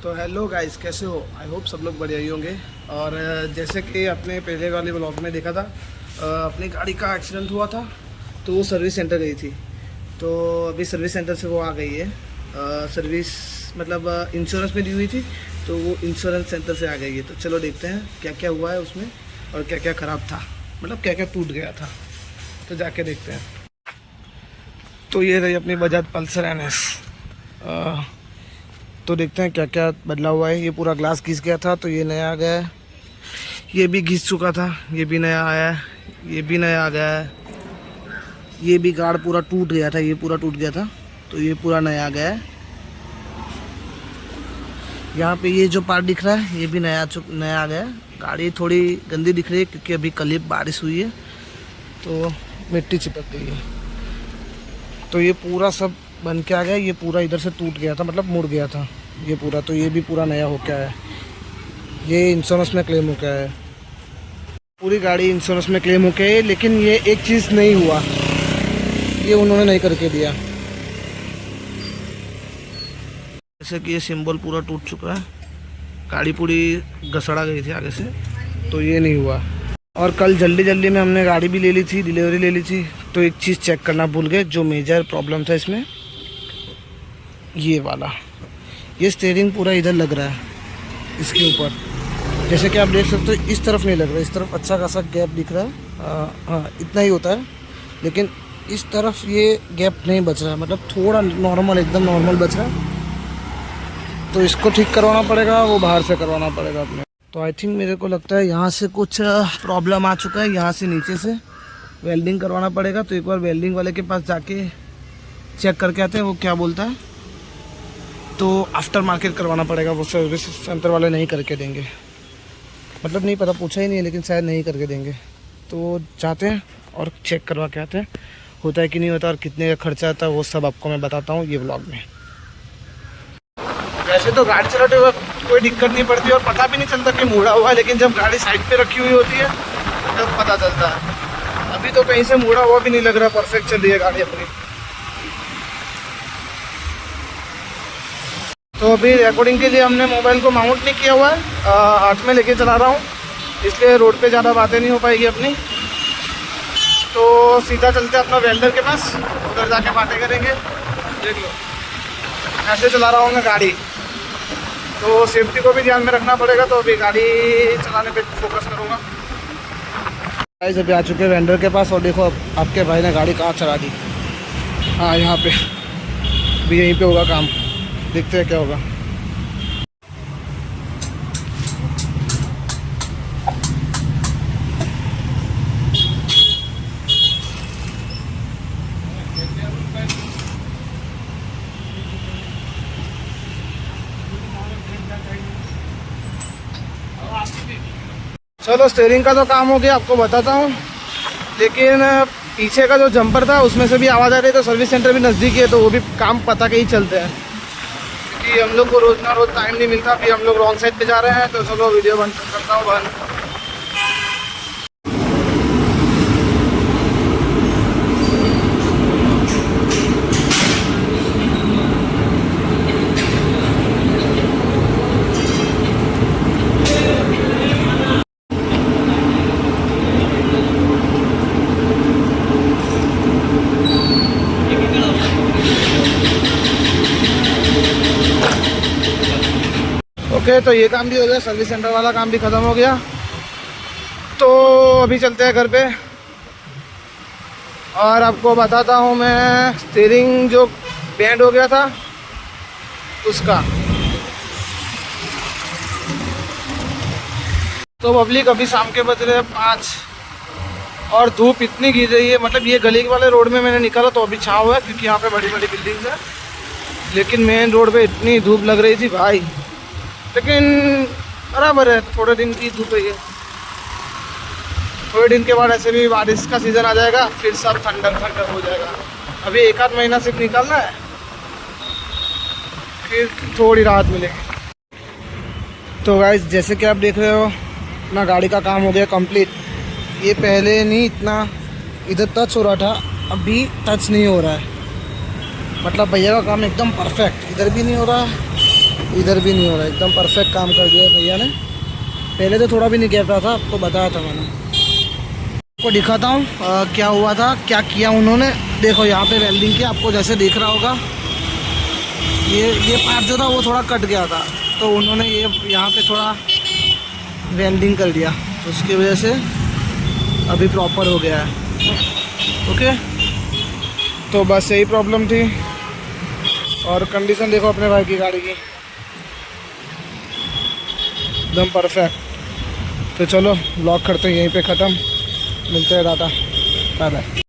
तो hello guys, कैसे हो? आई होप सब लोग बढ़िया ही होंगे। और जैसे कि अपने पहले वाले व्लॉग में देखा था, अपनी गाड़ी का एक्सीडेंट हुआ था तो वो सर्विस सेंटर गई थी। तो अभी सर्विस सेंटर से वो आ गई है। सर्विस मतलब इंश्योरेंस में दी हुई थी, तो वो इंश्योरेंस सेंटर से आ गई है। तो चलो देखते हैं क्या क्या हुआ है उसमें और क्या क्या ख़राब था, मतलब क्या क्या टूट गया था। तो जाके देखते हैं। तो ये रही अपनी बजाज पल्सर NS। तो देखते हैं क्या क्या बदला हुआ है। ये पूरा ग्लास घिस गया था तो ये नया आ गया है। ये भी घिस चुका था, ये भी नया आया है। ये भी नया आ गया है। ये भी गार्ड पूरा टूट गया था, ये पूरा टूट गया था तो ये पूरा नया आ गया है। यहाँ पे ये जो पार्ट दिख रहा है ये भी नया आ गया है। गाड़ी थोड़ी गंदी दिख रही है क्योंकि अभी कल ही बारिश हुई है तो मिट्टी चिपक गई है। तो ये पूरा सब बन के आ गया। ये पूरा इधर से टूट गया था, मतलब मुड़ गया था ये पूरा। तो ये भी पूरा नया हो गया है। ये इंश्योरेंस में क्लेम हो गया है। पूरी गाड़ी इंश्योरेंस में क्लेम हो गई है, लेकिन ये एक चीज़ नहीं हुआ, ये उन्होंने नहीं करके दिया। जैसे कि ये सिंबल पूरा टूट चुका है, गाड़ी पूरी घसड़ा गई थी आगे से, तो ये नहीं हुआ। और कल जल्दी जल्दी में हमने गाड़ी भी ले ली थी, डिलीवरी ले ली थी, तो एक चीज़ चेक करना भूल गए। जो मेजर प्रॉब्लम था इसमें, ये वाला, ये स्टीयरिंग पूरा इधर लग रहा है इसके ऊपर। जैसे कि आप देख सकते हो, इस तरफ नहीं लग रहा, इस तरफ अच्छा खासा गैप दिख रहा है। हाँ, इतना ही होता है, लेकिन इस तरफ ये गैप नहीं बच रहा है, मतलब थोड़ा नॉर्मल, एकदम नॉर्मल बच रहा है। तो इसको ठीक करवाना पड़ेगा, वो बाहर से करवाना पड़ेगा अपने। तो आई थिंक मेरे को लगता है यहाँ से कुछ प्रॉब्लम आ चुका है, यहाँ से नीचे से वेल्डिंग करवाना पड़ेगा। तो एक बार वेल्डिंग वाले के पास जाके चेक करके आते हैं वो क्या बोलता है। तो आफ्टर मार्केट करवाना पड़ेगा, वो सर्विस सेंटर वाले नहीं करके देंगे, मतलब नहीं पता, पूछा ही नहीं है, लेकिन शायद नहीं करके देंगे। तो जाते हैं और चेक करवा के आते हैं होता है कि नहीं होता और कितने का खर्चा आता है, वो सब आपको मैं बताता हूँ ये व्लॉग में। वैसे तो गाड़ी चलाते हुए कोई दिक्कत नहीं पड़ती और पता भी नहीं चलता कि मुड़ा हुआ है, लेकिन जब गाड़ी साइड पे रखी हुई होती है तब पता चलता है। अभी तो कहीं से मुड़ा हुआ भी नहीं लग रहा, परफेक्ट चल रही है गाड़ी अपनी। तो अभी रिकॉर्डिंग के लिए हमने मोबाइल को माउंट नहीं किया हुआ है, हाथ में लेके चला रहा हूँ, इसलिए रोड पे ज़्यादा बातें नहीं हो पाएगी अपनी। तो सीधा चलते हैं अपना वेल्डर के पास, उधर जाके बातें करेंगे। देख लो ऐसे चला रहा हूँ मैं गाड़ी, तो सेफ्टी को भी ध्यान में रखना पड़ेगा, तो अभी गाड़ी चलाने पे फोकस करूँगा। गाइस अभी आ चुके हैं वेंडर के पास और देखो आपके भाई ने गाड़ी कहाँ चला दी। हाँ, यहाँ पे भी, यहीं पे होगा काम, देखते हैं क्या होगा। चलो स्टीयरिंग का तो काम हो गया, आपको बताता हूँ। लेकिन पीछे का जो जंपर था उसमें से भी आवाज़ आ रही है, तो सर्विस सेंटर भी नज़दीक है, तो वो भी काम पता के ही चलते हैं, क्योंकि हम लोग को रोज़ ना रोज़ टाइम नहीं मिलता। अभी हम लोग रॉन्ग साइड पे जा रहे हैं, तो चलो वीडियो बंद करता हूँ बंद। ओके, तो ये काम भी हो गया, सर्विस सेंटर वाला काम भी ख़त्म हो गया। तो अभी चलते हैं घर पे और आपको बताता हूँ मैं स्टीयरिंग जो बैंड हो गया था उसका। तो पब्लिक अभी शाम के बज रहे हैं 5 और धूप इतनी गिर रही है, मतलब ये गली वाले रोड में मैंने निकाला तो अभी छाँव है क्योंकि यहाँ पे बड़ी बड़ी बिल्डिंग्स है, लेकिन मेन रोड पे इतनी धूप लग रही थी भाई। लेकिन बराबर है, थोड़े दिन की धूप है ये, थोड़े दिन के बाद ऐसे भी बारिश का सीज़न आ जाएगा, फिर सब ठंडक ठंडक हो जाएगा। अभी 1 आध महीना सिर्फ निकालना है, फिर थोड़ी राहत मिलेगी। तो गाइस जैसे कि आप देख रहे हो अपना गाड़ी का काम हो गया कंप्लीट। ये पहले नहीं इतना इधर टच हो रहा था, अभी टच नहीं हो रहा है, मतलब भैया का काम एकदम परफेक्ट, इधर भी नहीं हो रहा है इधर भी नहीं हो रहा, एकदम परफेक्ट काम कर दिया भैया ने। पहले तो थोड़ा भी नहीं कहता था, आपको बताया था मैंने। आपको दिखाता हूँ क्या हुआ था, क्या किया उन्होंने। देखो यहाँ पे वेल्डिंग की, आपको जैसे दिख रहा होगा ये पार्ट जो था वो थोड़ा कट गया था, तो उन्होंने ये यहाँ पे थोड़ा वेल्डिंग कर दिया, उसकी वजह से अभी प्रॉपर हो गया है। ओके, तो बस यही प्रॉब्लम थी। और कंडीशन देखो अपने भाई की गाड़ी की, एकदम परफेक्ट। तो चलो ब्लॉग करते हैं यहीं पे ख़त्म, मिलते हैं टाटा, बाय बाय।